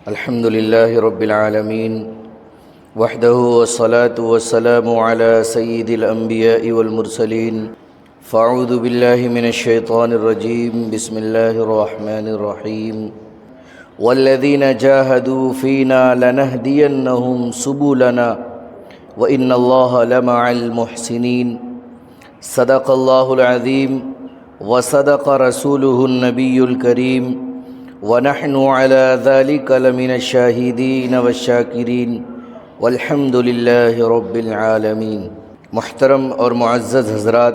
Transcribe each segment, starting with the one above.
الحمد لله رب العالمين وحده والصلاة والسلام على سيد الأنبياء والمرسلين فأعوذ بالله من الشيطان الرجيم بسم الله الرحمن الرحيم والذين جاهدوا فينا لنهدينهم سبلنا وإن الله لمع المحسنين صدق الله العظيم وصدق رسوله النبي الكريم ونحن على ذلك لمن الشاهدين والشاکرین والحمد للہ رب العالمین۔ محترم اور معزز حضرات،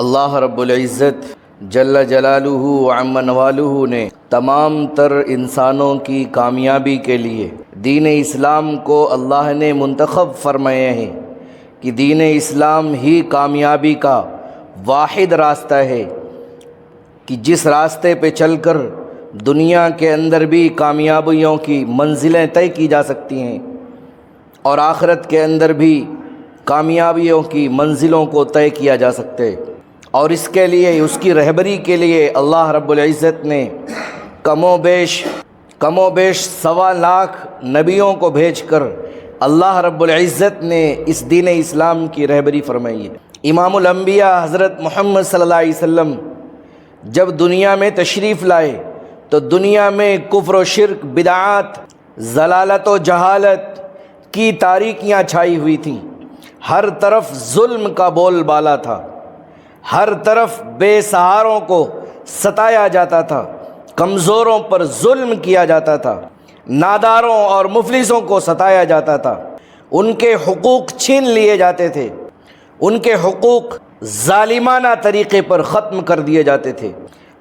اللہ رب العزت جل جلالہ وعم نوالہ نے تمام تر انسانوں کی کامیابی کے لیے دین اسلام کو اللہ نے منتخب فرمائے ہیں کہ دین اسلام ہی کامیابی کا واحد راستہ ہے کہ جس راستے پہ چل کر دنیا کے اندر بھی کامیابیوں کی منزلیں طے کی جا سکتی ہیں اور آخرت کے اندر بھی کامیابیوں کی منزلوں کو طے کیا جا سکتے، اور اس کے لیے اس کی رہبری کے لیے اللہ رب العزت نے کم و بیش 1.25 لاکھ نبیوں کو بھیج کر اللہ رب العزت نے اس دین اسلام کی رہبری فرمائی ہے۔ امام الانبیاء حضرت محمد صلی اللہ علیہ وسلم جب دنیا میں تشریف لائے تو دنیا میں کفر و شرک، بدعات، ضلالت و جہالت کی تاریکیاں چھائی ہوئی تھیں، ہر طرف ظلم کا بول بالا تھا، ہر طرف بے سہاروں کو ستایا جاتا تھا، کمزوروں پر ظلم کیا جاتا تھا، ناداروں اور مفلسوں کو ستایا جاتا تھا، ان کے حقوق چھین لیے جاتے تھے، ان کے حقوق ظالمانہ طریقے پر ختم کر دیے جاتے تھے،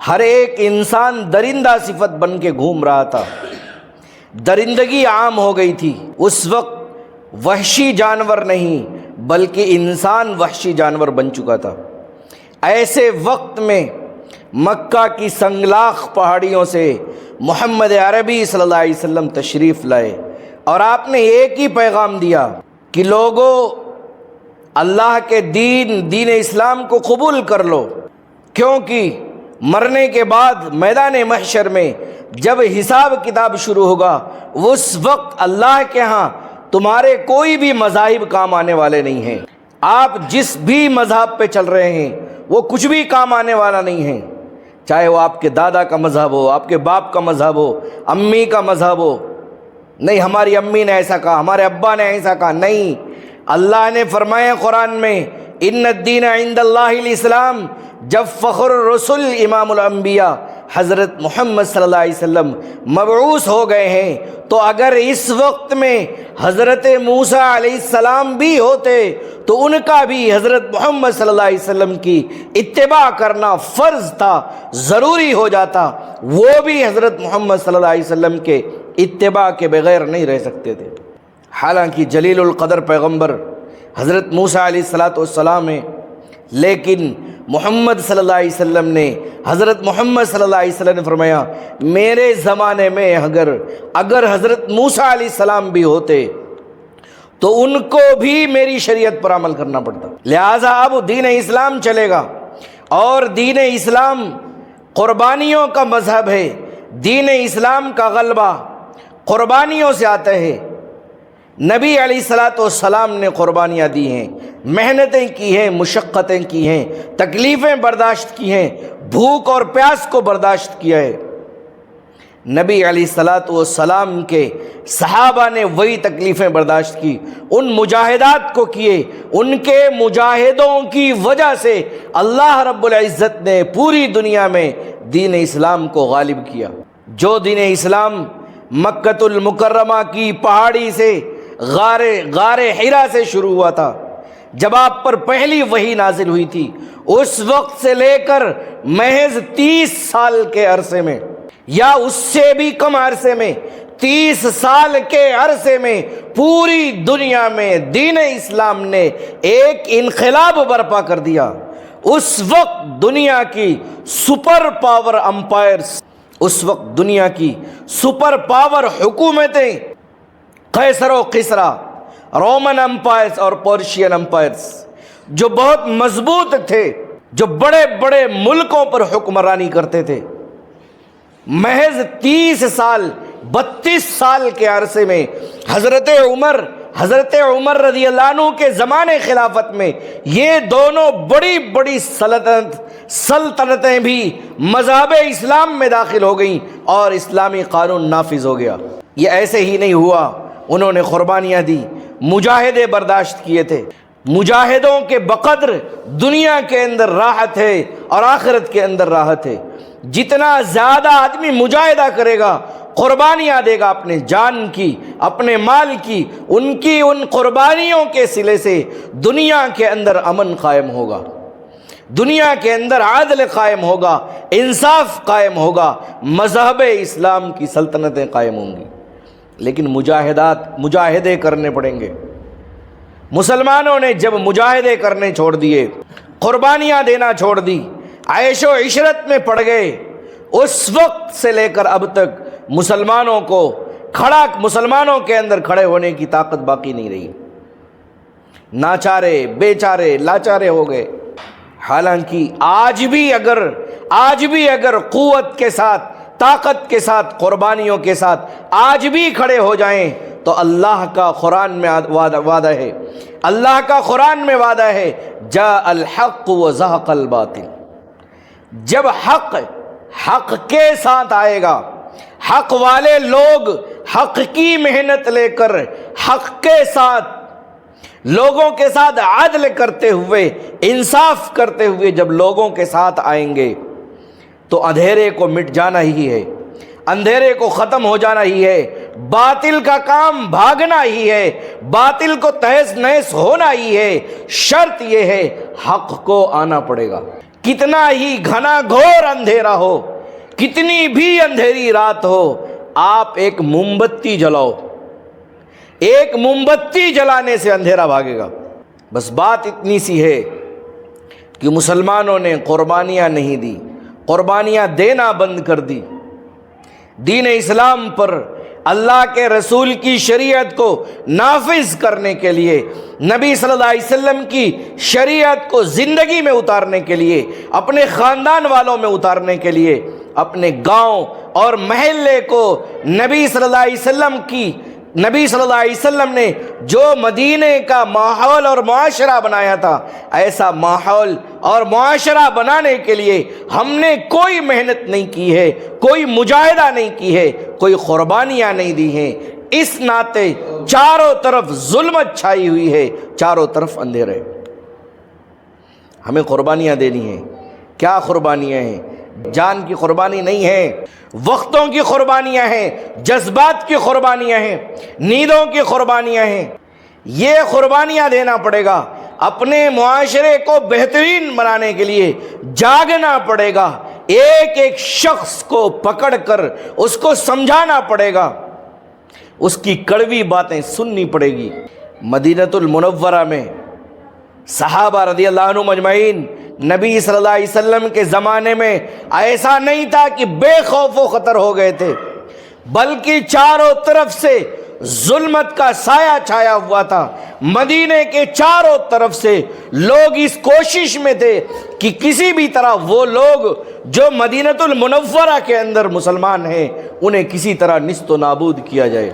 ہر ایک انسان درندہ صفت بن کے گھوم رہا تھا، درندگی عام ہو گئی تھی۔ اس وقت وحشی جانور نہیں بلکہ انسان وحشی جانور بن چکا تھا۔ ایسے وقت میں مکہ کی سنگلاخ پہاڑیوں سے محمد عربی صلی اللہ علیہ وسلم تشریف لائے اور آپ نے ایک ہی پیغام دیا کہ لوگوں، اللہ کے دین اسلام کو قبول کر لو، کیونکہ مرنے کے بعد میدان محشر میں جب حساب کتاب شروع ہوگا اس وقت اللہ کے ہاں تمہارے کوئی بھی مذاہب کام آنے والے نہیں ہیں۔ آپ جس بھی مذہب پہ چل رہے ہیں وہ کچھ بھی کام آنے والا نہیں ہے، چاہے وہ آپ کے دادا کا مذہب ہو، آپ کے باپ کا مذہب ہو، امی کا مذہب ہو۔ نہیں، ہماری امی نے ایسا کہا، ہمارے ابا نے ایسا کہا، نہیں، اللہ نے فرمایا قرآن میں ان الدین عند اللہ الاسلام۔ جب فخر الرسل امام الانبیاء حضرت محمد صلی اللہ علیہ وسلم مبعوث ہو گئے ہیں تو اگر اس وقت میں حضرت موسیٰ علیہ السلام بھی ہوتے تو ان کا بھی حضرت محمد صلی اللہ علیہ وسلم کی اتباع کرنا فرض تھا، ضروری ہو جاتا، وہ بھی حضرت محمد صلی اللہ علیہ وسلم کے اتباع کے بغیر نہیں رہ سکتے تھے۔ حالانکہ جلیل القدر پیغمبر حضرت موسیٰ علیہ السلام ہیں، لیکن محمد صلی اللہ علیہ وسلم نے حضرت محمد صلی اللہ علیہ وسلم نے فرمایا میرے زمانے میں اگر حضرت موسیٰ علیہ السلام بھی ہوتے تو ان کو بھی میری شریعت پر عمل کرنا پڑتا، لہٰذا اب دین اسلام چلے گا، اور دین اسلام قربانیوں کا مذہب ہے، دین اسلام کا غلبہ قربانیوں سے آتا ہے۔ نبی علیہ السلام نے قربانیاں دی ہیں، محنتیں کی ہیں، مشقتیں کی ہیں، تکلیفیں برداشت کی ہیں، بھوک اور پیاس کو برداشت کیا ہے۔ نبی علیہ السلام کے صحابہ نے وہی تکلیفیں برداشت کی، ان مجاہدات کو کیے، ان کے مجاہدوں کی وجہ سے اللہ رب العزت نے پوری دنیا میں دین اسلام کو غالب کیا۔ جو دین اسلام مکۃ المکرمہ کی پہاڑی سے غار حرا سے شروع ہوا تھا، جب آپ پر پہلی وحی نازل ہوئی تھی، اس وقت سے لے کر محض 30 سال کے عرصے میں یا اس سے بھی کم عرصے میں 30 سال کے عرصے میں پوری دنیا میں دین اسلام نے ایک انقلاب برپا کر دیا۔ اس وقت دنیا کی سپر پاور امپائرز، اس وقت دنیا کی سپر پاور حکومتیں قیصر و کسریٰ، رومن امپائرز اور پرشین امپائرز، جو بہت مضبوط تھے، جو بڑے بڑے ملکوں پر حکمرانی کرتے تھے، محض 30 سال 32 سال کے عرصے میں حضرت عمر رضی اللہ عنہ کے زمانے خلافت میں یہ دونوں بڑی بڑی سلطنتیں بھی مذہب اسلام میں داخل ہو گئیں اور اسلامی قانون نافذ ہو گیا۔ یہ ایسے ہی نہیں ہوا، انہوں نے قربانیاں دی، مجاہدے برداشت کیے تھے۔ مجاہدوں کے بقدر دنیا کے اندر راحت ہے اور آخرت کے اندر راحت ہے۔ جتنا زیادہ آدمی مجاہدہ کرے گا، قربانیاں دے گا اپنے جان کی، اپنے مال کی، ان قربانیوں کے صلے سے دنیا کے اندر امن قائم ہوگا، دنیا کے اندر عدل قائم ہوگا، انصاف قائم ہوگا، مذہب اسلام کی سلطنتیں قائم ہوں گی۔ لیکن مجاہدے کرنے پڑیں گے۔ مسلمانوں نے جب مجاہدے کرنے چھوڑ دیے، قربانیاں دینا چھوڑ دی، عیش و عشرت میں پڑ گئے، اس وقت سے لے کر اب تک مسلمانوں کے اندر کھڑے ہونے کی طاقت باقی نہیں رہی، ناچارے، بیچارے، لاچارے ہو گئے۔ حالانکہ آج بھی اگر قوت کے ساتھ، طاقت کے ساتھ، قربانیوں کے ساتھ آج بھی کھڑے ہو جائیں تو اللہ کا قرآن میں وعدہ ہے، اللہ کا قرآن میں وعدہ ہے، جاء الحق وزهق الباطل۔ جب حق کے ساتھ آئے گا، حق والے لوگ حق کی محنت لے کر حق کے ساتھ، لوگوں کے ساتھ عدل کرتے ہوئے، انصاف کرتے ہوئے جب لوگوں کے ساتھ آئیں گے تو اندھیرے کو مٹ جانا ہی ہے، اندھیرے کو ختم ہو جانا ہی ہے، باطل کا کام بھاگنا ہی ہے، باطل کو تہس نہس ہونا ہی ہے۔ شرط یہ ہے حق کو آنا پڑے گا، کتنا ہی گھنا گھور اندھیرا ہو، کتنی بھی اندھیری رات ہو، آپ ایک موم بتی جلاؤ، ایک موم بتی جلانے سے اندھیرا بھاگے گا۔ بس بات اتنی سی ہے کہ مسلمانوں نے قربانیاں نہیں دی، قربانیاں دینا بند کر دی۔ دین اسلام پر، اللہ کے رسول کی شریعت کو نافذ کرنے کے لیے، نبی صلی اللہ علیہ وسلم کی شریعت کو زندگی میں اتارنے کے لیے، اپنے خاندان والوں میں اتارنے کے لیے، اپنے گاؤں اور محلے کو نبی صلی اللہ علیہ وسلم نے جو مدینے کا ماحول اور معاشرہ بنایا تھا، ایسا ماحول اور معاشرہ بنانے کے لیے ہم نے کوئی محنت نہیں کی ہے، کوئی مجاہدہ نہیں کی ہے، کوئی قربانیاں نہیں دی ہیں۔ اس ناطے چاروں طرف ظلمت چھائی ہوئی ہے، چاروں طرف اندھیرے۔ ہمیں قربانیاں دینی ہیں۔ کیا قربانیاں ہیں؟ جان کی قربانی نہیں ہے، وقتوں کی قربانیاں ہیں، جذبات کی قربانیاں ہیں، نیندوں کی قربانیاں ہیں۔ یہ قربانیاں دینا پڑے گا۔ اپنے معاشرے کو بہترین بنانے کے لیے جاگنا پڑے گا، ایک ایک شخص کو پکڑ کر اس کو سمجھانا پڑے گا، اس کی کڑوی باتیں سننی پڑے گی۔ مدینۃ المنورہ میں صحابہ رضی اللہ عنہم اجمعین، نبی صلی اللہ علیہ وسلم کے زمانے میں ایسا نہیں تھا کہ بے خوف و خطر ہو گئے تھے، بلکہ چاروں طرف سے ظلمت کا سایہ چھایا ہوا تھا۔ مدینے کے چاروں طرف سے لوگ اس کوشش میں تھے کہ کسی بھی طرح وہ لوگ جو مدینۃ المنورہ کے اندر مسلمان ہیں انہیں کسی طرح نیست و نابود کیا جائے،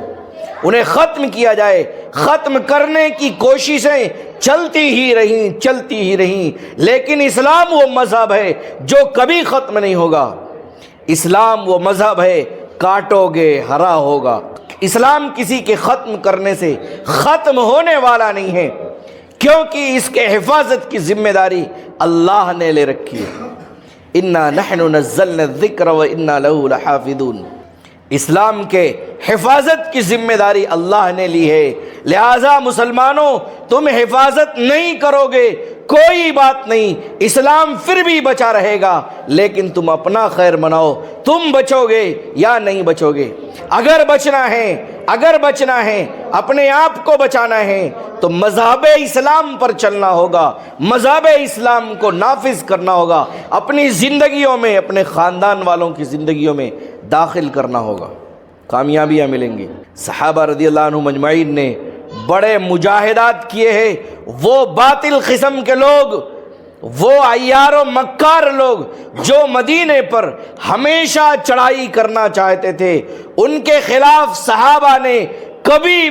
انہیں ختم کیا جائے۔ ختم کرنے کی کوششیں چلتی ہی رہیں، لیکن اسلام وہ مذہب ہے جو کبھی ختم نہیں ہوگا۔ اسلام وہ مذہب ہے، کاٹو گے ہرا ہوگا۔ اسلام کسی کے ختم کرنے سے ختم ہونے والا نہیں ہے، کیونکہ اس کے حفاظت کی ذمہ داری اللہ نے لے رکھی ہے۔ انا نحن نزلنا الذکر وانا لہ لحافظون۔ اسلام کے حفاظت کی ذمہ داری اللہ نے لی ہے، لہذا مسلمانوں تم حفاظت نہیں کرو گے کوئی بات نہیں، اسلام پھر بھی بچا رہے گا، لیکن تم اپنا خیر مناؤ، تم بچو گے یا نہیں بچو گے۔ اگر بچنا ہے، اپنے آپ کو بچانا ہے تو مذہب اسلام پر چلنا ہوگا، مذہب اسلام کو نافذ کرنا ہوگا، اپنی زندگیوں میں، اپنے خاندان والوں کی زندگیوں میں داخل کرنا ہوگا، کامیابیاں ملیں گی۔ صحابہ رضی اللہ عنہم اجمعین نے بڑے مجاہدات کیے ہیں۔ وہ باطل قسم کے لوگ وہ عیار و مکار لوگ جو مدینے پر ہمیشہ چڑھائی کرنا چاہتے تھے، ان کے خلاف صحابہ نے کبھی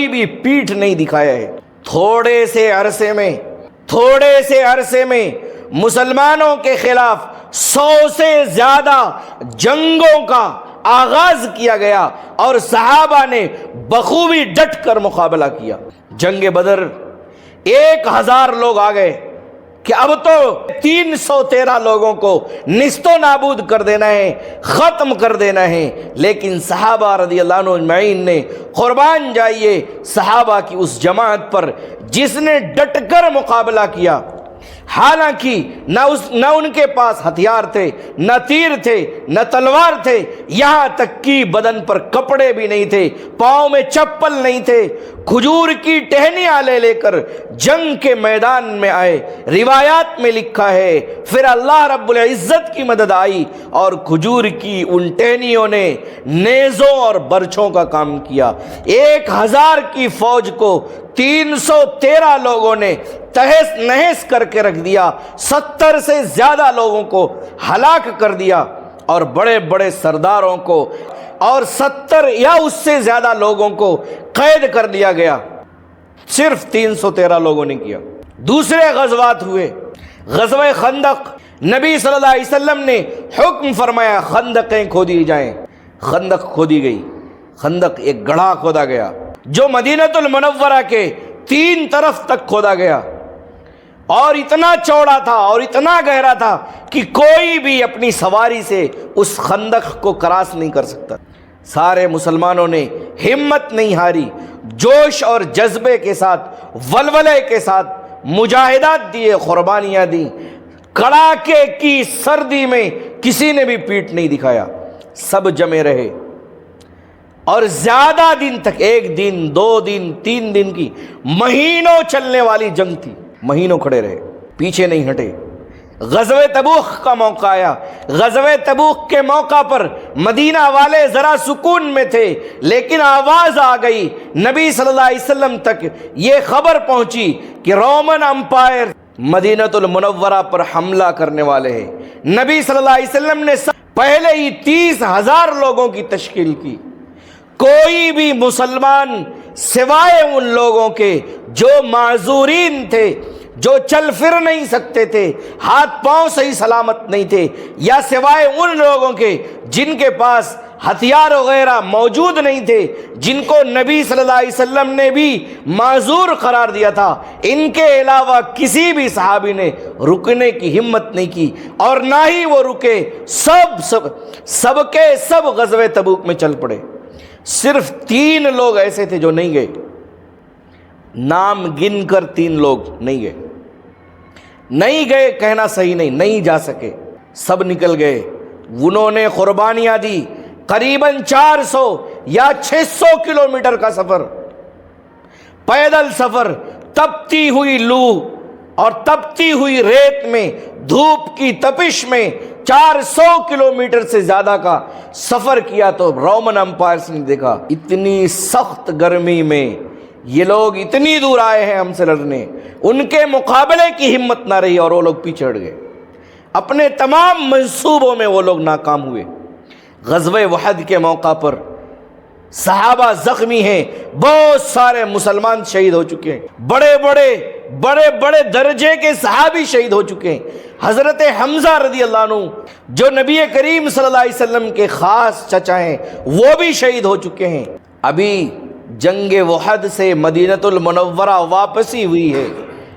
بھی پیٹھ نہیں دکھایا ہے۔ تھوڑے سے عرصے میں مسلمانوں کے خلاف 100 سے زیادہ جنگوں کا آغاز کیا گیا اور صحابہ نے بخوبی ڈٹ کر مقابلہ کیا۔ جنگ بدر 1000 لوگ آ گئے کہ اب تو 313 لوگوں کو نیست و نابود کر دینا ہے، ختم کر دینا ہے، لیکن صحابہ رضی اللہ عنہ اجمعین نے قربان جائیے صحابہ کی اس جماعت پر جس نے ڈٹ کر مقابلہ کیا۔ حالانکہ نہ ان کے پاس ہتھیار تھے، نہ تیر تھے، نہ تلوار تھے، یہاں تک کہ بدن پر کپڑے بھی نہیں تھے، پاؤں میں چپل نہیں تھے، کھجور کی ٹہنیاں لے کر جنگ کے میدان میں آئے۔ روایات میں لکھا ہے پھر اللہ رب العزت کی مدد آئی اور کھجور کی ان ٹہنیوں نے نیزوں اور برچھوں کا کام کیا۔ 1000 کی فوج کو 313 لوگوں نے تہس نہس کر کے رکھ دیا، 70 سے زیادہ لوگوں کو ہلاک کر دیا اور بڑے بڑے سرداروں کو اور 70 یا اس سے زیادہ لوگوں کو قید کر لیا گیا۔ صرف 313 لوگوں نے کیا۔ دوسرے غزوات ہوئے، غزوہ خندق، نبی صلی اللہ علیہ وسلم نے حکم فرمایا خندقیں کھودی جائیں۔ خندق کھودی گئی، خندق ایک گڑھا کھودا گیا جو مدینہ المنورہ کے 3 طرف تک کھودا گیا اور اتنا چوڑا تھا اور اتنا گہرا تھا کہ کوئی بھی اپنی سواری سے اس خندق کو کراس نہیں کر سکتا۔ سارے مسلمانوں نے ہمت نہیں ہاری، جوش اور جذبے کے ساتھ، ولولے کے ساتھ مجاہدات دیے، قربانیاں دیں۔ کڑاکے کی سردی میں کسی نے بھی پیٹ نہیں دکھایا، سب جمے رہے اور زیادہ دن تک، 1 دن 2 دن 3 دن کی مہینوں چلنے والی جنگ تھی، مہینوں کھڑے رہے، پیچھے نہیں ہٹے۔ غزوہ تبوک کا موقع آیا، غزوہ تبوک کے موقع پر مدینہ والے ذرا سکون میں تھے، لیکن آواز آ گئی نبی صلی اللہ علیہ وسلم تک یہ خبر پہنچی کہ رومن امپائر مدینہ المنورہ پر حملہ کرنے والے ہیں۔ نبی صلی اللہ علیہ وسلم نے پہلے ہی 30,000 لوگوں کی تشکیل کی۔ کوئی بھی مسلمان سوائے ان لوگوں کے جو معذورین تھے، جو چل پھر نہیں سکتے تھے، ہاتھ پاؤں صحیح سلامت نہیں تھے، یا سوائے ان لوگوں کے جن کے پاس ہتھیار وغیرہ موجود نہیں تھے، جن کو نبی صلی اللہ علیہ وسلم نے بھی معذور قرار دیا تھا، ان کے علاوہ کسی بھی صحابی نے رکنے کی ہمت نہیں کی اور نہ ہی وہ رکے۔ سب کے سب غزوہ تبوک میں چل پڑے۔ صرف 3 لوگ ایسے تھے جو نہیں گئے، نام گن کر 3 لوگ نہیں گئے کہنا صحیح نہیں جا سکے، سب نکل گئے۔ انہوں نے قربانیاں دی، قریباً 400 یا 600 کلومیٹر کا سفر، پیدل سفر، تپتی ہوئی لو اور تپتی ہوئی ریت میں، دھوپ کی تپش میں 400 کلومیٹر سے زیادہ کا سفر کیا۔ تو رومن امپائرز نے دیکھا اتنی سخت گرمی میں یہ لوگ اتنی دور آئے ہیں ہم سے لڑنے، ان کے مقابلے کی ہمت نہ رہی اور وہ لوگ پیچھے ہٹ گئے۔ اپنے تمام منصوبوں میں وہ لوگ ناکام ہوئے۔ غزوہ احد کے موقع پر صحابہ زخمی ہیں، بہت سارے مسلمان شہید ہو چکے ہیں، بڑے بڑے درجے کے صحابی شہید ہو چکے ہیں۔ حضرت حمزہ رضی اللہ عنہ جو نبی کریم صلی اللہ علیہ وسلم کے خاص چچا ہیں، وہ بھی شہید ہو چکے ہیں۔ ابھی جنگ احد سے مدینہ المنورہ واپسی ہوئی ہے،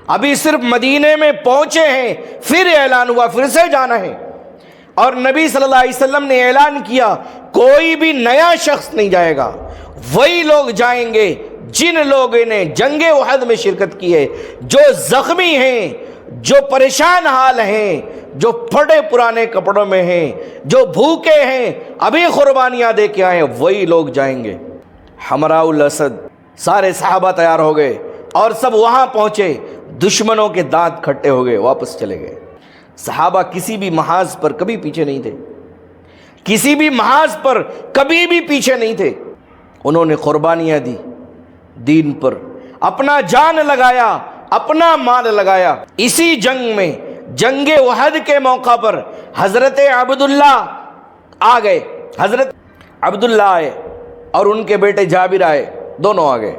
ابھی صرف مدینے میں پہنچے ہیں، پھر اعلان ہوا پھر سے جانا ہے، اور نبی صلی اللہ علیہ وسلم نے اعلان کیا کوئی بھی نیا شخص نہیں جائے گا، وہی لوگ جائیں گے جن لوگوں نے جنگ احد میں شرکت کی ہے، جو زخمی ہیں، جو پریشان حال ہیں، جو پھٹے پرانے کپڑوں میں ہیں، جو بھوکے ہیں، ابھی قربانیاں دے کے آئے، وہی لوگ جائیں گے۔ حمراء الاسد سارے صحابہ تیار ہو گئے اور سب وہاں پہنچے، دشمنوں کے دانت کھٹے ہو گئے، واپس چلے گئے۔ صحابہ کسی بھی محاذ پر کبھی پیچھے نہیں تھے، کسی بھی محاذ پر کبھی بھی پیچھے نہیں تھے۔ انہوں نے قربانیاں دی، دین پر اپنا جان لگایا، اپنا مال لگایا۔ اسی جنگ میں جنگ احد کے موقع پر حضرت عبداللہ آ گئے، حضرت عبداللہ آئے اور ان کے بیٹے جابر آئے، دونوں آ گئے۔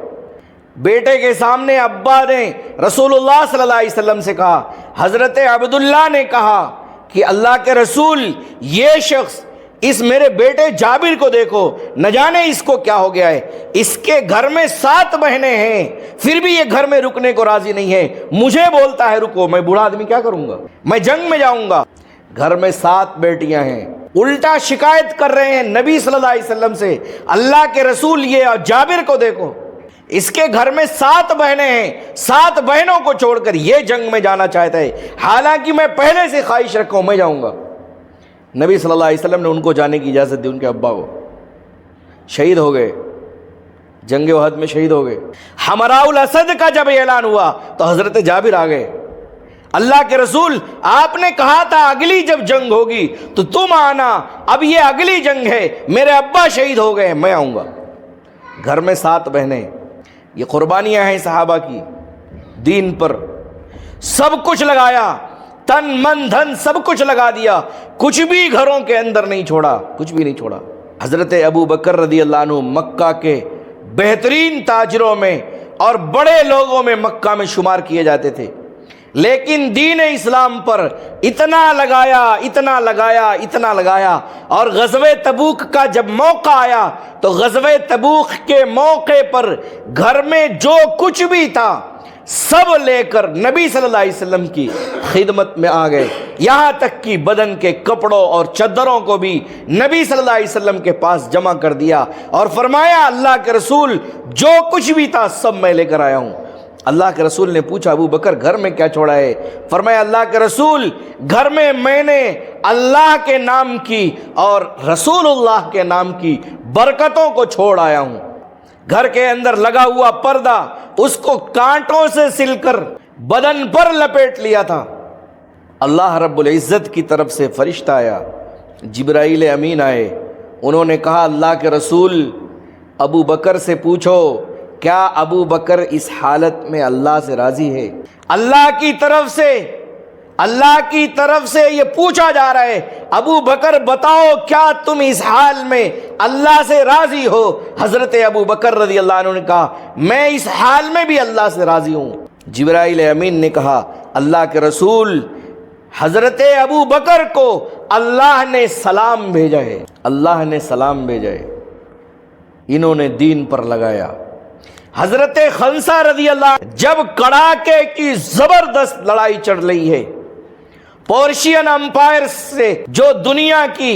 بیٹے کے سامنے ابا نے رسول اللہ صلی اللہ علیہ وسلم سے کہا، حضرت عبداللہ نے کہا کہ اللہ کے رسول، یہ شخص اس میرے بیٹے جابر کو دیکھو، نہ جانے اس کو کیا ہو گیا ہے، اس کے گھر میں 7 بہنیں ہیں، پھر بھی یہ گھر میں رکنے کو راضی نہیں ہے، مجھے بولتا ہے رکو، میں بوڑھا آدمی کیا کروں گا، میں جنگ میں جاؤں گا۔ گھر میں 7 بیٹیاں ہیں، الٹا شکایت کر رہے ہیں نبی صلی اللہ علیہ وسلم سے، اللہ کے رسول یہ جابر کو دیکھو، اس کے گھر میں 7 بہنیں ہیں، 7 بہنوں کو چھوڑ کر یہ جنگ میں جانا چاہتا ہے، حالانکہ میں پہلے سے خواہش رکھا ہوں میں جاؤں گا۔ نبی صلی اللہ علیہ وسلم نے ان کو جانے کی اجازت دی، ان کے ابا کو، شہید ہو گئے، جنگ احد میں شہید ہو گئے۔ حمراء الاسد کا جب اعلان ہوا تو حضرت جابر آ گئے، اللہ کے رسول آپ نے کہا تھا اگلی جب جنگ ہوگی تو تم آنا، اب یہ اگلی جنگ ہے، میرے ابا شہید ہو گئے، میں آؤں گا۔ گھر میں 7 بہنیں، یہ قربانیاں ہیں صحابہ کی، دین پر سب کچھ لگایا، تن من دھن سب کچھ لگا دیا، کچھ بھی گھروں کے اندر نہیں چھوڑا، کچھ بھی نہیں چھوڑا۔ حضرت ابو بکر رضی اللہ عنہ مکہ کے بہترین تاجروں میں اور بڑے لوگوں میں مکہ میں شمار کیے جاتے تھے، لیکن دین اسلام پر اتنا لگایا، اتنا لگایا، اتنا لگایا، اور غزوہ تبوک کا جب موقع آیا تو غزوہ تبوک کے موقع پر گھر میں جو کچھ بھی تھا سب لے کر نبی صلی اللہ علیہ وسلم کی خدمت میں آ گئے، یہاں تک کہ بدن کے کپڑوں اور چادروں کو بھی نبی صلی اللہ علیہ وسلم کے پاس جمع کر دیا اور فرمایا اللہ کے رسول جو کچھ بھی تھا سب میں لے کر آیا ہوں۔ اللہ کے رسول نے پوچھا ابو بکر گھر میں کیا چھوڑا ہے؟ فرمایا اللہ کے رسول گھر میں نے اللہ کے نام کی اور رسول اللہ کے نام کی برکتوں کو چھوڑ آیا ہوں۔ گھر کے اندر لگا ہوا پردہ اس کو کانٹوں سے سل کر بدن پر لپیٹ لیا تھا۔ اللہ رب العزت کی طرف سے فرشتہ آیا، جبرائیل امین آئے، انہوں نے کہا اللہ کے رسول ابو بکر سے پوچھو کیا ابو بکر اس حالت میں اللہ سے راضی ہے؟ اللہ کی طرف سے یہ پوچھا جا رہا ہے ابو بکر بتاؤ کیا تم اس حال میں اللہ سے راضی ہو؟ حضرت ابو بکر رضی اللہ عنہ نے کہا میں اس حال میں بھی اللہ سے راضی ہوں۔ جبرائیل امین نے کہا اللہ کے رسول حضرت ابو بکر کو اللہ نے سلام بھیجا ہے، اللہ نے سلام بھیجا ہے، انہوں نے دین پر لگایا۔ حضرت خنسہ رضی اللہ عنہ جب کڑاکے کی زبردست لڑائی چڑھ رہی ہے پورشین امپائر سے، جو دنیا کی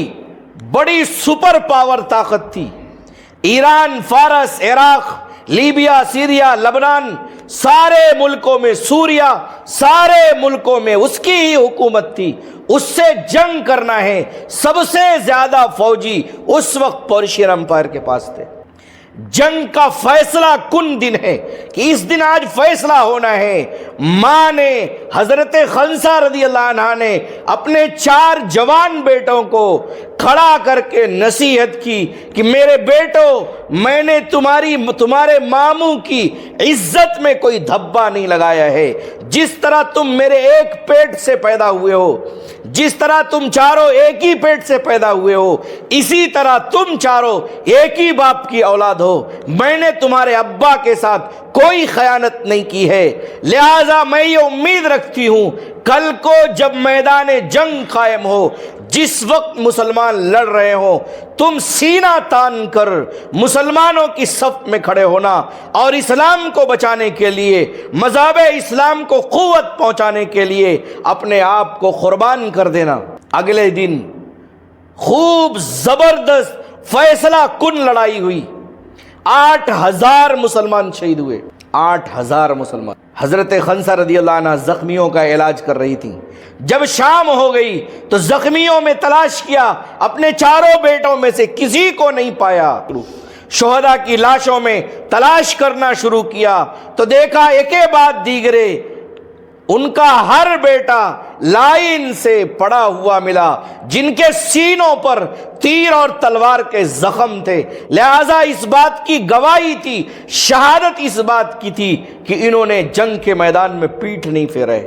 بڑی سپر پاور طاقت تھی، ایران، فارس، عراق، لیبیا، سیریا، لبنان، سارے ملکوں میں، سوریا، سارے ملکوں میں اس کی ہی حکومت تھی، اس سے جنگ کرنا ہے، سب سے زیادہ فوجی اس وقت پورشین امپائر کے پاس تھے۔ جنگ کا فیصلہ کن دن ہے کہ اس دن آج فیصلہ ہونا ہے۔ ماں نے حضرت خنسہ رضی اللہ عنہ نے اپنے 4 جوان بیٹوں کو کھڑا کر کے نصیحت کی کہ میرے بیٹو میں نے تمہارے ماموں کی عزت میں کوئی دھبا نہیں لگایا ہے، جس طرح تم میرے ایک پیٹ سے پیدا ہوئے ہو، جس طرح تم چاروں ایک ہی پیٹ سے پیدا ہوئے ہو، اسی طرح تم چاروں ایک ہی باپ کی اولاد ہو، میں نے تمہارے ابا کے ساتھ کوئی خیانت نہیں کی ہے، لہذا میں یہ امید رکھتی ہوں کل کو جب میدان جنگ قائم ہو، جس وقت مسلمان لڑ رہے ہوں، تم سینہ تان کر مسلمانوں کی صف میں کھڑے ہونا اور اسلام کو بچانے کے لیے، مذہب اسلام کو قوت پہنچانے کے لیے اپنے آپ کو قربان کر دینا۔ اگلے دن خوب زبردست فیصلہ کن لڑائی ہوئی، 8000 مسلمان شہید ہوئے، 8000 مسلمان۔ حضرت خنسہ رضی اللہ عنہ زخمیوں کا علاج کر رہی تھی، جب شام ہو گئی تو زخمیوں میں تلاش کیا، اپنے 4 بیٹوں میں سے کسی کو نہیں پایا، شہداء کی لاشوں میں تلاش کرنا شروع کیا تو دیکھا ایک بعد دیگرے ان کا ہر بیٹا لائن سے پڑا ہوا ملا، جن کے سینوں پر تیر اور تلوار کے زخم تھے، لہذا اس بات کی گواہی تھی، شہادت اس بات کی تھی کہ انہوں نے جنگ کے میدان میں پیٹھ نہیں پھیرے۔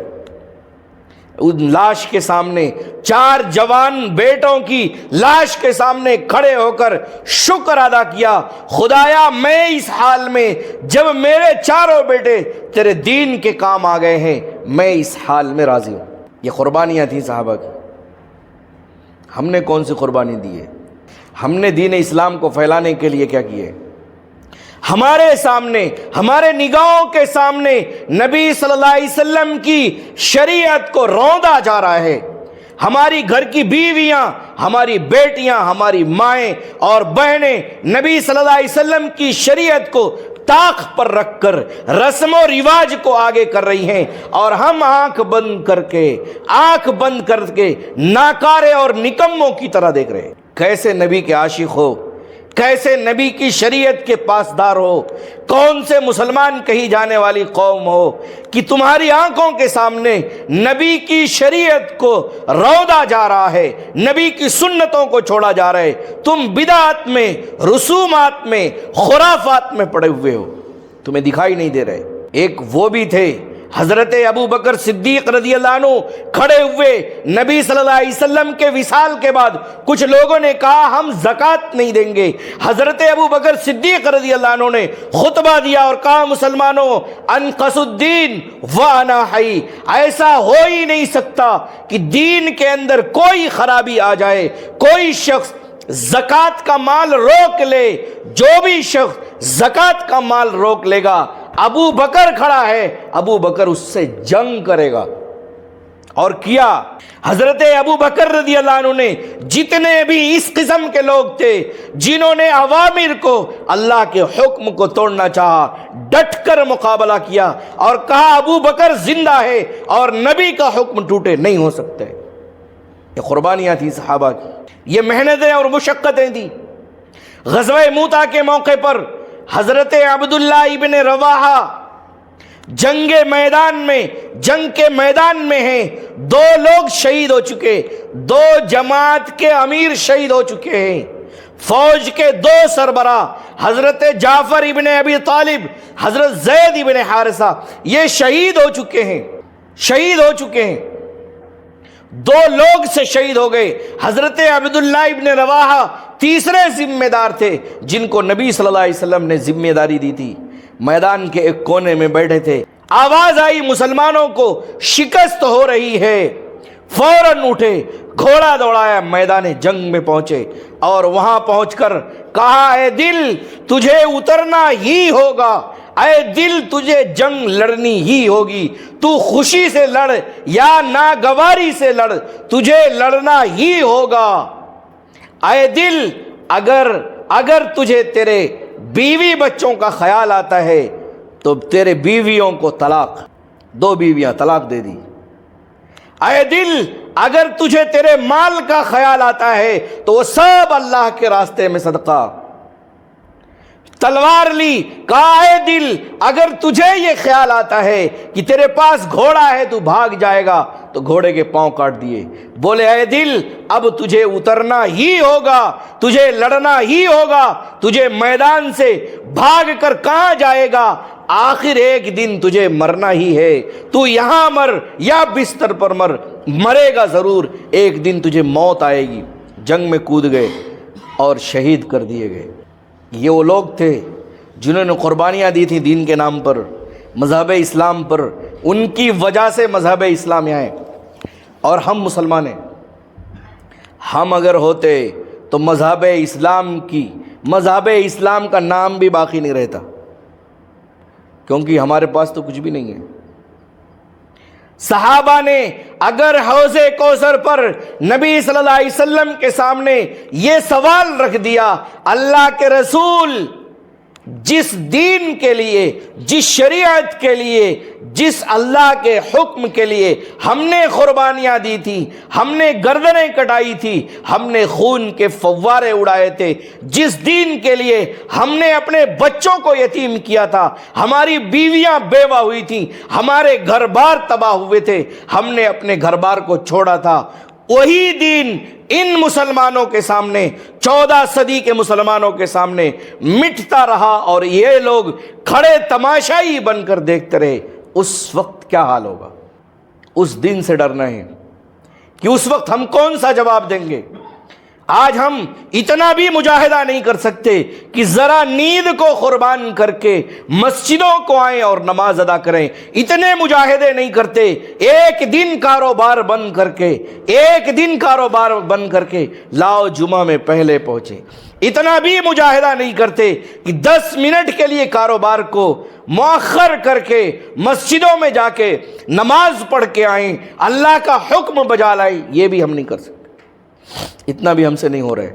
ان لاش کے سامنے، 4 جوان بیٹوں کی لاش کے سامنے کھڑے ہو کر شکر ادا کیا، خدایا میں اس حال میں جب میرے 4 بیٹے تیرے دین کے کام آ گئے ہیں، میں اس حال میں راضی ہوں۔ یہ قربانیاں تھیں صحابہ کی۔ ہم نے کون سی قربانی دی ہے؟ ہم نے دین اسلام کو پھیلانے کے لیے کیا کیے؟ ہمارے سامنے، ہمارے نگاہوں کے سامنے نبی صلی اللہ علیہ وسلم کی شریعت کو روندا جا رہا ہے۔ ہماری گھر کی بیویاں، ہماری بیٹیاں، ہماری مائیں اور بہنیں نبی صلی اللہ علیہ وسلم کی شریعت کو طاق پر رکھ کر رسم و رواج کو آگے کر رہی ہیں، اور ہم آنکھ بند کر کے ناکارے اور نکموں کی طرح دیکھ رہے ہیں۔ کیسے نبی کے عاشق ہو، کیسے نبی کی شریعت کے پاسدار ہو، کون سے مسلمان کہی جانے والی قوم ہو کہ تمہاری آنکھوں کے سامنے نبی کی شریعت کو رودا جا رہا ہے، نبی کی سنتوں کو چھوڑا جا رہا ہے، تم بدعات میں، رسومات میں، خرافات میں پڑے ہوئے ہو، تمہیں دکھائی نہیں دے رہے۔ ایک وہ بھی تھے حضرت ابو بکر صدیق رضی اللہ عنہ، کھڑے ہوئے نبی صلی اللہ علیہ وسلم کے وصال کے بعد کچھ لوگوں نے کہا ہم زکوٰۃ نہیں دیں گے۔ حضرت ابو بکر صدیق رضی اللہ عنہ نے خطبہ دیا اور کہا مسلمانوں انقص الدین وانا حی، ایسا ہو ہی نہیں سکتا کہ دین کے اندر کوئی خرابی آ جائے، کوئی شخص زکوٰۃ کا مال روک لے، جو بھی شخص زکوٰۃ کا مال روک لے گا، ابو بکر کھڑا ہے، ابو بکر اس سے جنگ کرے گا۔ اور کیا حضرت ابو بکر رضی اللہ عنہ نے جتنے بھی اس قسم کے لوگ تھے جنہوں نے اوامر کو، اللہ کے حکم کو توڑنا چاہا، ڈٹ کر مقابلہ کیا اور کہا ابو بکر زندہ ہے اور نبی کا حکم ٹوٹے نہیں ہو سکتے۔ یہ قربانیاں تھیں صحابہ کی، یہ محنتیں اور مشقتیں تھیں۔ غزوہ موتا کے موقع پر حضرت عبداللہ ابن رواحہ جنگ کے میدان میں ہیں، 2 لوگ شہید ہو چکے، 2 جماعت کے امیر شہید ہو چکے ہیں، فوج کے 2 سربراہ حضرت جعفر ابن ابی طالب، حضرت زید ابن حارثہ، یہ شہید ہو چکے ہیں۔ 2 لوگ سے شہید ہو گئے۔ حضرت عبداللہ ابن رواحہ تیسرے ذمہ دار تھے جن کو نبی صلی اللہ علیہ وسلم نے ذمہ داری دی تھی، میدان کے ایک کونے میں بیٹھے تھے۔ آواز آئی مسلمانوں کو شکست ہو رہی ہے، فوراً اٹھے، گھوڑا دوڑایا، میدان جنگ میں پہنچے اور وہاں پہنچ کر کہا اے دل تجھے اترنا ہی ہوگا، اے دل تجھے جنگ لڑنی ہی ہوگی، تو خوشی سے لڑ یا ناگواری سے لڑ، تجھے لڑنا ہی ہوگا۔ اے دل اگر تجھے تیرے بیوی بچوں کا خیال آتا ہے تو تیرے بیویوں کو طلاق، 2 بیویاں طلاق دے دی۔ اے دل اگر تجھے تیرے مال کا خیال آتا ہے تو وہ سب اللہ کے راستے میں صدقہ۔ تلوار لی، کہا اے دل اگر تجھے یہ خیال آتا ہے کہ تیرے پاس گھوڑا ہے تو بھاگ جائے گا تو گھوڑے کے پاؤں کاٹ دیے۔ بولے اے دل اب تجھے اترنا ہی ہوگا، تجھے لڑنا ہی ہوگا، تجھے میدان سے بھاگ کر کہاں جائے گا، آخر ایک دن تجھے مرنا ہی ہے، تو یہاں مر یا بستر پر مرے گا ضرور، ایک دن تجھے موت آئے گی۔ جنگ میں کود گئے اور شہید کر دیے گئے۔ یہ وہ لوگ تھے جنہوں نے قربانیاں دی تھیں دین کے نام پر، مذہب اسلام پر، ان کی وجہ سے مذہب اسلام یہاں ہے۔ اور ہم مسلمان ہیں، ہم اگر ہوتے تو مذہب اسلام کا نام بھی باقی نہیں رہتا، کیونکہ ہمارے پاس تو کچھ بھی نہیں ہے۔ صحابہ نے اگر حوض کوثر پر نبی صلی اللہ علیہ وسلم کے سامنے یہ سوال رکھ دیا، اللہ کے رسول جس دین کے لیے، جس شریعت کے لیے، جس اللہ کے حکم کے لیے ہم نے قربانیاں دی تھی، ہم نے گردنیں کٹائی تھی، ہم نے خون کے فوارے اڑائے تھے، جس دین کے لیے ہم نے اپنے بچوں کو یتیم کیا تھا، ہماری بیویاں بیوہ ہوئی تھیں، ہمارے گھر بار تباہ ہوئے تھے، ہم نے اپنے گھر بار کو چھوڑا تھا، وہی دین ان مسلمانوں کے سامنے، 14 صدی کے مسلمانوں کے سامنے مٹتا رہا اور یہ لوگ کھڑے تماشائی بن کر دیکھتے رہے۔ اس وقت کیا حال ہوگا؟ اس دن سے ڈرنا ہے کہ اس وقت ہم کون سا جواب دیں گے۔ آج ہم اتنا بھی مجاہدہ نہیں کر سکتے کہ ذرا نیند کو قربان کر کے مسجدوں کو آئیں اور نماز ادا کریں، اتنے مجاہدے نہیں کرتے۔ ایک دن کاروبار بند کر کے لاؤ جمعہ میں پہلے پہنچے، اتنا بھی مجاہدہ نہیں کرتے کہ 10 منٹ کے لیے کاروبار کو مؤخر کر کے مسجدوں میں جا کے نماز پڑھ کے آئیں، اللہ کا حکم بجا لائیں۔ یہ بھی ہم نہیں کر سکتے، اتنا بھی ہم سے نہیں ہو رہا ہے۔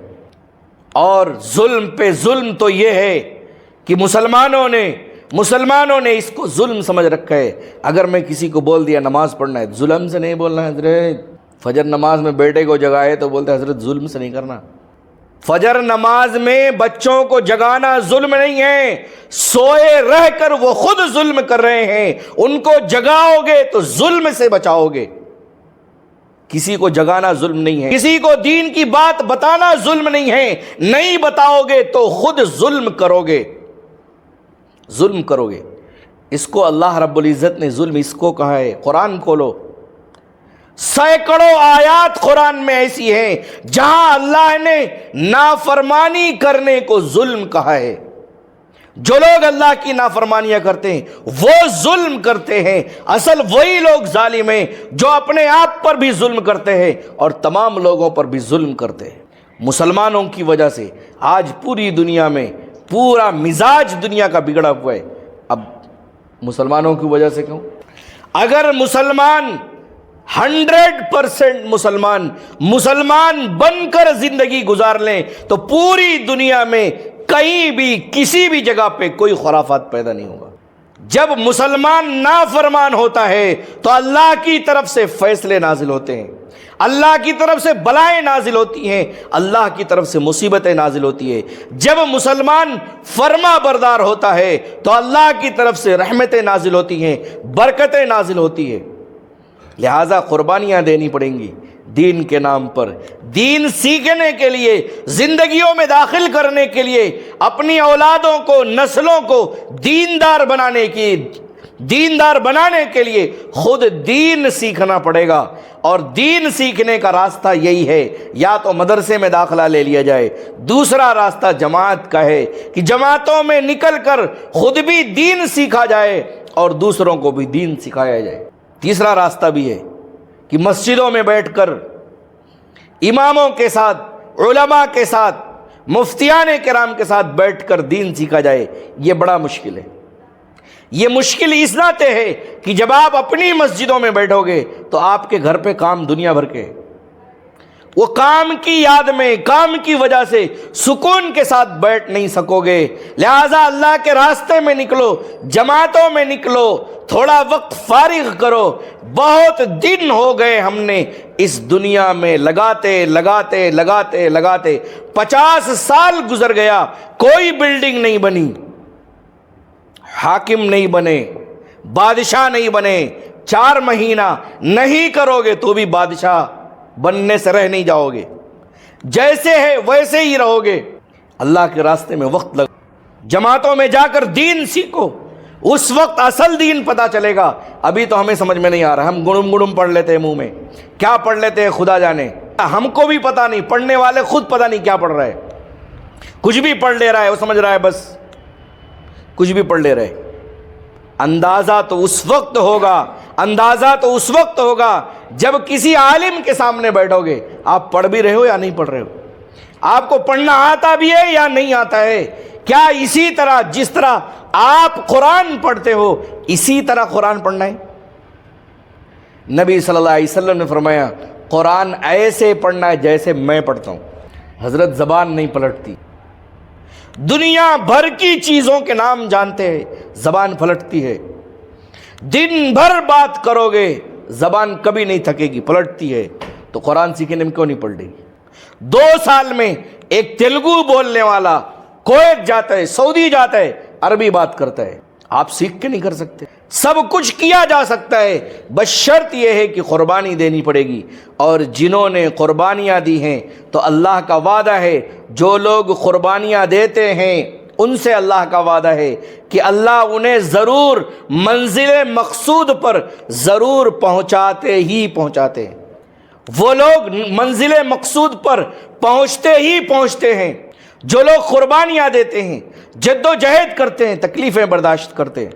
اور ظلم پہ ظلم تو یہ ہے کہ مسلمانوں نے اس کو ظلم سمجھ رکھا ہے۔ اگر میں کسی کو بول دیا نماز پڑھنا ہے، ظلم سے نہیں بولنا ہے حضرت۔ فجر نماز میں بیٹے کو جگائے تو بولتے ہیں حضرت ظلم سے نہیں کرنا۔ فجر نماز میں بچوں کو جگانا ظلم نہیں ہے، سوئے رہ کر وہ خود ظلم کر رہے ہیں، ان کو جگاؤ گے تو ظلم سے بچاؤ گے۔ کسی کو جگانا ظلم نہیں ہے، کسی کو دین کی بات بتانا ظلم نہیں ہے، نہیں بتاؤ گے تو خود ظلم کرو گے۔ اس کو اللہ رب العزت نے ظلم اس کو کہا ہے۔ قرآن کھولو، سینکڑوں آیات قرآن میں ایسی ہیں جہاں اللہ نے نافرمانی کرنے کو ظلم کہا ہے۔ جو لوگ اللہ کی نافرمانیاں کرتے ہیں وہ ظلم کرتے ہیں، اصل وہی لوگ ظالم ہیں جو اپنے آپ پر بھی ظلم کرتے ہیں اور تمام لوگوں پر بھی ظلم کرتے ہیں۔ مسلمانوں کی وجہ سے آج پوری دنیا میں پورا مزاج دنیا کا بگڑا ہوا ہے۔ اب مسلمانوں کی وجہ سے کیوں؟ اگر مسلمان 100% مسلمان بن کر زندگی گزار لیں تو پوری دنیا میں کہیں بھی کسی بھی جگہ پہ کوئی خرافات پیدا نہیں ہوگا۔ جب مسلمان نافرمان ہوتا ہے تو اللہ کی طرف سے فیصلے نازل ہوتے ہیں، اللہ کی طرف سے بلائیں نازل ہوتی ہیں، اللہ کی طرف سے مصیبتیں نازل ہوتی ہیں۔ جب مسلمان فرما بردار ہوتا ہے تو اللہ کی طرف سے رحمتیں نازل ہوتی ہیں، برکتیں نازل ہوتی ہیں۔ لہذا قربانیاں دینی پڑیں گی دین کے نام پر، دین سیکھنے کے لیے، زندگیوں میں داخل کرنے کے لیے، اپنی اولادوں کو، نسلوں کو دیندار بنانے کے لیے خود دین سیکھنا پڑے گا۔ اور دین سیکھنے کا راستہ یہی ہے، یا تو مدرسے میں داخلہ لے لیا جائے، دوسرا راستہ جماعت کا ہے کہ جماعتوں میں نکل کر خود بھی دین سیکھا جائے اور دوسروں کو بھی دین سکھایا جائے۔ تیسرا راستہ بھی ہے کہ مسجدوں میں بیٹھ کر اماموں کے ساتھ، علماء کے ساتھ، مفتیان کرام کے ساتھ بیٹھ کر دین سیکھا جائے۔ یہ بڑا مشکل ہے۔ یہ مشکل اس ناطے ہے کہ جب آپ اپنی مسجدوں میں بیٹھو گے تو آپ کے گھر پہ کام دنیا بھر کے، وہ کام کی یاد میں، کام کی وجہ سے سکون کے ساتھ بیٹھ نہیں سکو گے۔ لہٰذا اللہ کے راستے میں نکلو، جماعتوں میں نکلو، تھوڑا وقت فارغ کرو۔ بہت دن ہو گئے ہم نے اس دنیا میں لگاتے 50 سال گزر گیا، کوئی بلڈنگ نہیں بنی، حاکم نہیں بنے، بادشاہ نہیں بنے۔ 4 مہینہ نہیں کرو گے تو بھی بادشاہ بننے سے رہ نہیں جاؤ گے، جیسے ہے ویسے ہی رہو گے۔ اللہ کے راستے میں وقت لگا، جماعتوں میں جا کر دین سیکھو، اس وقت اصل دین پتہ چلے گا۔ ابھی تو ہمیں سمجھ میں نہیں آ رہا، ہم گڑم پڑھ لیتے ہیں، منہ میں کیا پڑھ لیتے ہیں خدا جانے، ہم کو بھی پتہ نہیں، پڑھنے والے خود پتہ نہیں کیا پڑھ رہا ہے، کچھ بھی پڑھ لے رہا ہے، وہ سمجھ رہا ہے بس کچھ بھی پڑھ لے رہے۔ اندازہ تو اس وقت ہوگا جب کسی عالم کے سامنے بیٹھو گے۔ آپ پڑھ بھی رہے ہو یا نہیں پڑھ رہے ہو؟ آپ کو پڑھنا آتا بھی ہے یا نہیں آتا ہے؟ کیا اسی طرح جس طرح آپ قرآن پڑھتے ہو اسی طرح قرآن پڑھنا ہے؟ نبی صلی اللہ علیہ وسلم نے فرمایا قرآن ایسے پڑھنا ہے جیسے میں پڑھتا ہوں۔ حضرت زبان نہیں پلٹتی، دنیا بھر کی چیزوں کے نام جانتے ہیں، زبان پلٹتی ہے۔ دن بھر بات کرو گے زبان کبھی نہیں تھکے گی، پلٹتی ہے۔ تو قرآن سیکھنے میں کیوں نہیں پڑھ رہی؟ 2 سال میں ایک تیلگو بولنے والا کویت جاتا ہے، سعودی جاتا ہے، عربی بات کرتا ہے، آپ سیکھ کے نہیں کر سکتے؟ سب کچھ کیا جا سکتا ہے، بس شرط یہ ہے کہ قربانی دینی پڑے گی۔ اور جنہوں نے قربانیاں دی ہیں تو اللہ کا وعدہ ہے جو لوگ قربانیاں دیتے ہیں ان سے اللہ کا وعدہ ہے کہ اللہ انہیں ضرور منزل مقصود پر ضرور پہنچاتے ہی پہنچاتے ہیں۔ وہ لوگ منزل مقصود پر پہنچتے ہی پہنچتے ہیں جو لوگ قربانیاں دیتے ہیں، جد و جہد کرتے ہیں، تکلیفیں برداشت کرتے ہیں۔